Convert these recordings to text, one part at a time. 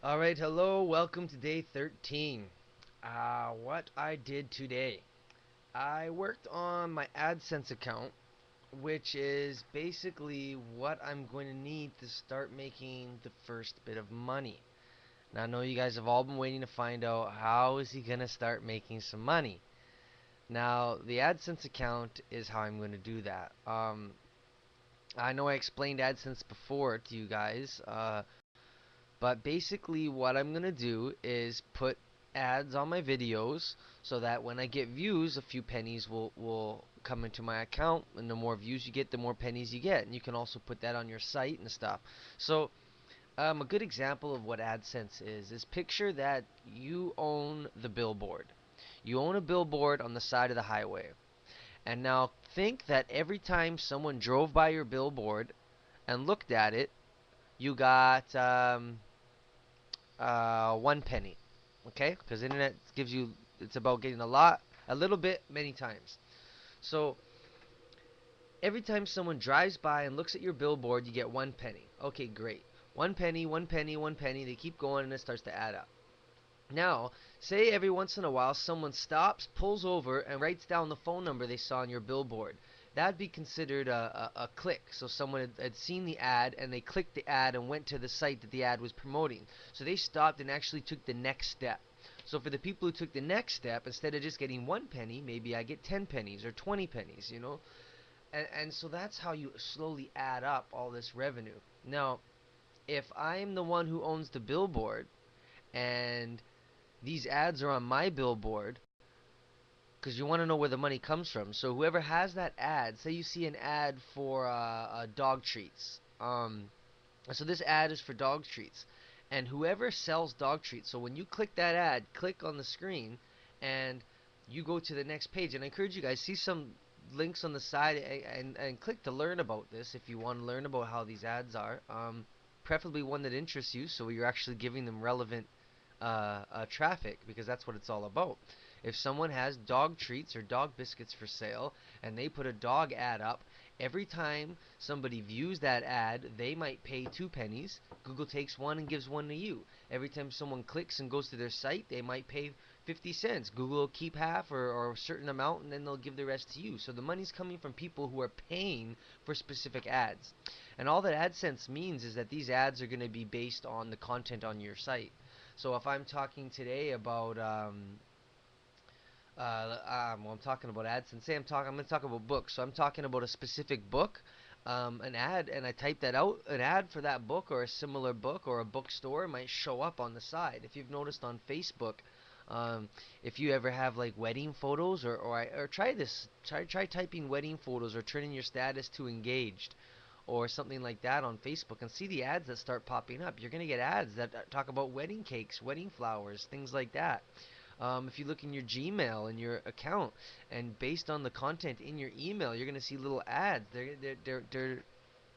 Alright, hello, welcome to day 13. What I did today. I worked on my AdSense account, which is basically what I'm going to need to start making the first bit of money. Now I know you guys have all been waiting to find out how is he going to start making some money. Now, the AdSense account is how I'm going to do that. I know I explained AdSense before to you guys, but basically, what I'm going to do is put ads on my videos so that when I get views, a few pennies will come into my account. And the more views you get, the more pennies you get. And you can also put that on your site and stuff. So, a good example of what AdSense is picture that you own the billboard. You own a billboard on the side of the highway. And now think that every time someone drove by your billboard and looked at it, you got 1 penny. Okay, because internet gives you, it's about getting a lot, a little bit, many times. So every time someone drives by and looks at your billboard, you get 1 penny. Okay, great. 1 penny, 1 penny, 1 penny. They keep going and it starts to add up. Now, say every once in a while someone stops, pulls over, and writes down the phone number they saw on your billboard. That'd be considered a click. So someone had seen the ad and they clicked the ad and went to the site that the ad was promoting. So they stopped and actually took the next step. So for the people who took the next step, instead of just getting 1 penny, maybe I get 10 pennies or 20 pennies, you know? And so that's how you slowly add up all this revenue. Now, if I'm the one who owns the billboard and these ads are on my billboard, because you want to know where the money comes from. So whoever has that ad, say you see an ad for dog treats. So this ad is for dog treats, and whoever sells dog treats. So when you click that ad, click on the screen, and you go to the next page. And I encourage you guys see some links on the side and click to learn about this if you want to learn about how these ads are. Preferably one that interests you, so you're actually giving them relevant traffic because that's what it's all about. If someone has dog treats or dog biscuits for sale and they put a dog ad up, every time somebody views that ad, they might pay 2 pennies. Google takes one and gives one to you. Every time someone clicks and goes to their site, they might pay 50 cents. Google will keep half or a certain amount and then they'll give the rest to you. So the money's coming from people who are paying for specific ads. And all that AdSense means is that these ads are going to be based on the content on your site. So if I'm talking today about well, I'm talking about ads, and say I'm going to talk about books. So I'm talking about a specific book, an ad, and I type that out. An ad for that book or a similar book or a bookstore might show up on the side. If you've noticed on Facebook, um, if you ever have like wedding photos, or try this, try typing wedding photos or turning your status to engaged or something like that on Facebook and see the ads that start popping up. You're going to get ads that talk about wedding cakes, wedding flowers, things like that. If you look in your Gmail and your account, and based on the content in your email, you're going to see little ads. They're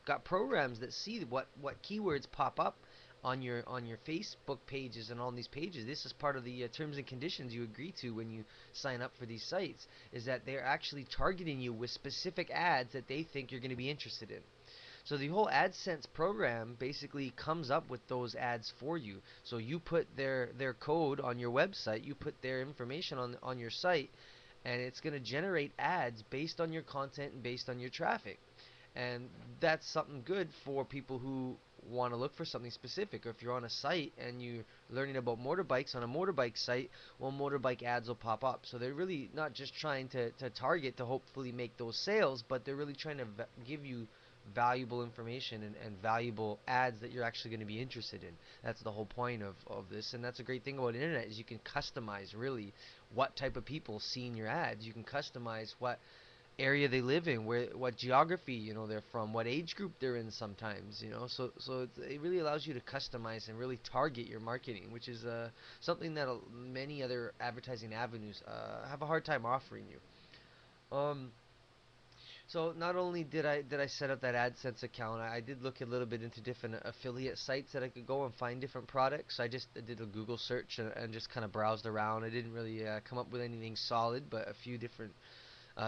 got programs that see what keywords pop up on your Facebook pages and on these pages. This is part of the terms and conditions you agree to when you sign up for these sites. Is that they're actually targeting you with specific ads that they think you're going to be interested in. So the whole AdSense program basically comes up with those ads for you. So you put their code on your website, you put their information on your site, and it's going to generate ads based on your content and based on your traffic. And that's something good for people who want to look for something specific. Or if you're on a site and you're learning about motorbikes on a motorbike site, well, motorbike ads will pop up. So they're really not just trying to target to hopefully make those sales, but they're really trying to give you valuable information and valuable ads that you're actually going to be interested in. That's the whole point of this, and that's a great thing about the internet is you can customize really what type of people seeing your ads. You can customize what area they live in, where what geography they're from, what age group they're in sometimes. So it really allows you to customize and really target your marketing, which is something that many other advertising avenues have a hard time offering you. Um, so not only did I set up that AdSense account, I did look a little bit into different affiliate sites that I could go and find different products. I just did a Google search and just kind of browsed around. I didn't really come up with anything solid, but a few different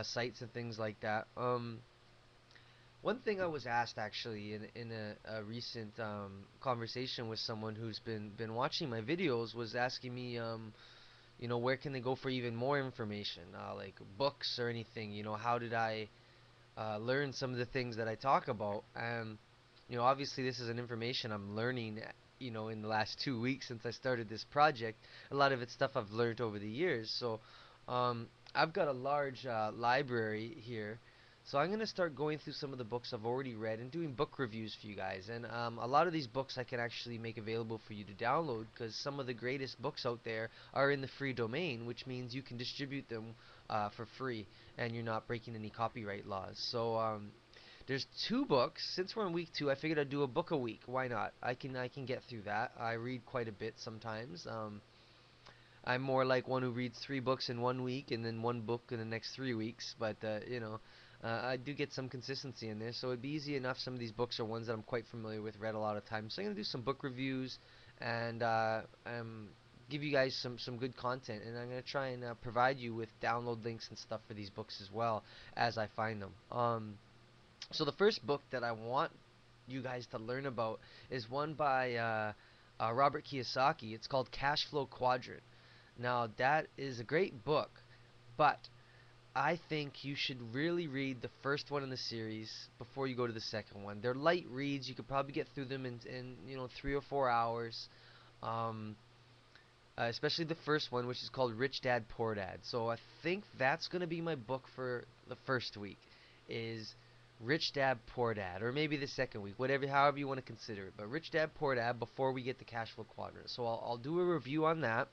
sites and things like that. One thing I was asked actually in a recent conversation with someone who's been watching my videos was asking me where can they go for even more information, like books or anything. How did I learn some of the things that I talk about? And obviously this is an information I'm learning, in the last 2 weeks since I started this project. A lot of it's stuff I've learned over the years. So, I've got a large library here. So I'm gonna start going through some of the books I've already read and doing book reviews for you guys. And a lot of these books I can actually make available for you to download because some of the greatest books out there are in the free domain, which means you can distribute them for free and you're not breaking any copyright laws. So there's two books. Since we're in week two, I figured I'd do a book a week. Why not? I can get through that. I read quite a bit sometimes. I'm more like one who reads three books in one week and then one book in the next 3 weeks. But I do get some consistency in there, so it'd be easy enough. Some of these books are ones that I'm quite familiar with, read a lot of times. So I'm gonna do some book reviews and give you guys some good content, and I'm gonna try and provide you with download links and stuff for these books as well as I find them. So the first book that I want you guys to learn about is one by Robert Kiyosaki. It's called Cash Flow Quadrant. Now that is a great book, but I think you should really read the first one in the series before you go to the second one. They're light reads. You could probably get through them in 3 or 4 hours. Um, Especially the first one, which is called Rich Dad Poor Dad. So I think that's gonna be my book for the first week, is Rich Dad Poor Dad, or maybe the second week, whatever, however you want to consider it. But Rich Dad Poor Dad before we get the cash flow quadrant. So I'll do a review on that.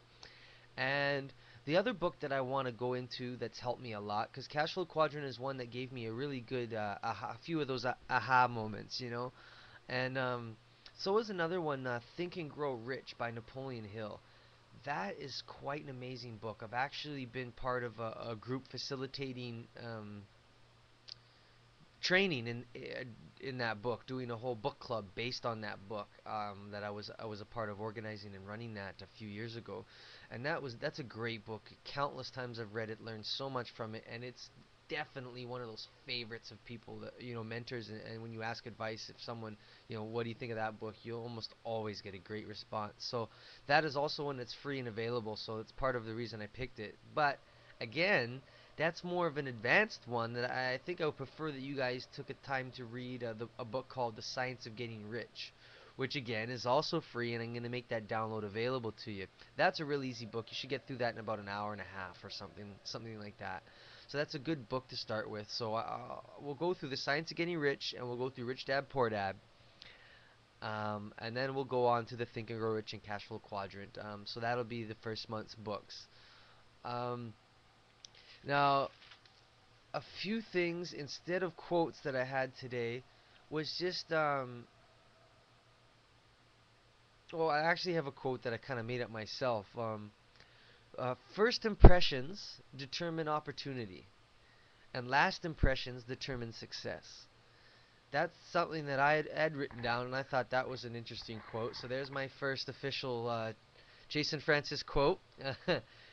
And the other book that I want to go into that's helped me a lot, because cash flow quadrant is one that gave me a really good a few of those aha moments. And so is another one, Think and Grow Rich by Napoleon Hill. That is quite an amazing book. I've actually been part of a group facilitating training in that book, doing a whole book club based on that book that I was a part of organizing and running that a few years ago, and that's a great book. Countless times I've read it, learned so much from it, and it's definitely one of those favorites of people that mentors, and when you ask advice, if someone what do you think of that book, you'll almost always get a great response. So that is also one that's free and available, so it's part of the reason I picked it. But again, that's more of an advanced one that I think I would prefer that you guys took a time to read a book called The Science of Getting Rich, which again is also free, and I'm going to make that download available to you. That's a real easy book. You should get through that in about an hour and a half or something like that. So that's a good book to start with. So we'll go through The Science of Getting Rich, and we'll go through Rich Dad Poor Dad. And then we'll go on to the Think and Grow Rich and Cash Flow Quadrant. So that'll be the first month's books. Um, Now, a few things instead of quotes that I had today was just well, I actually have a quote that I kind of made up myself. First impressions determine opportunity, and last impressions determine success. That's something that I had written down, and I thought that was an interesting quote. So there's my first official Jason Francis quote.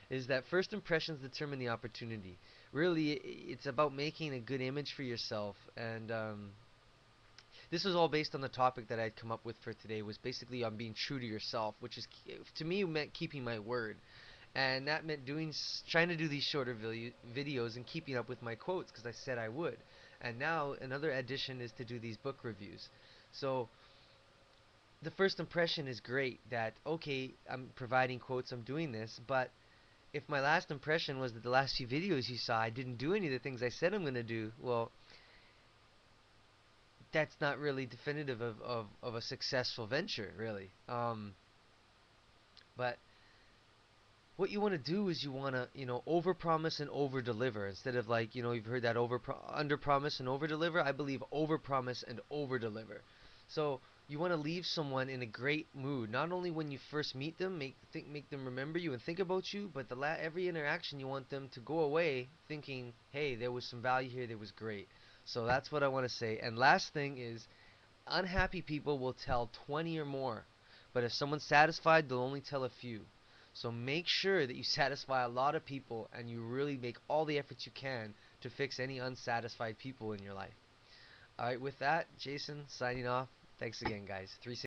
Is that first impressions determine the opportunity. Really, it's about making a good image for yourself, and this was all based on the topic that I'd come up with for today. Was basically on being true to yourself, which is to me meant keeping my word, and that meant trying to do these shorter videos and keeping up with my quotes because I said I would. And now another addition is to do these book reviews. So the first impression is great that okay, I'm providing quotes, I'm doing this, but if my last impression was that the last few videos you saw I didn't do any of the things I said I'm going to do, well, that's not really definitive of a successful venture, really. But what you want to do is you want to, overpromise and overdeliver instead of like, you've heard that underpromise and overdeliver. I believe overpromise and overdeliver. So you want to leave someone in a great mood, not only when you first meet them, make them remember you and think about you, but every interaction you want them to go away thinking, hey, there was some value here, there was great. So that's what I want to say. And last thing is, unhappy people will tell 20 or more, but if someone's satisfied, they'll only tell a few. So make sure that you satisfy a lot of people and you really make all the efforts you can to fix any unsatisfied people in your life. All right, with that, Jason signing off. Thanks again, guys. 360.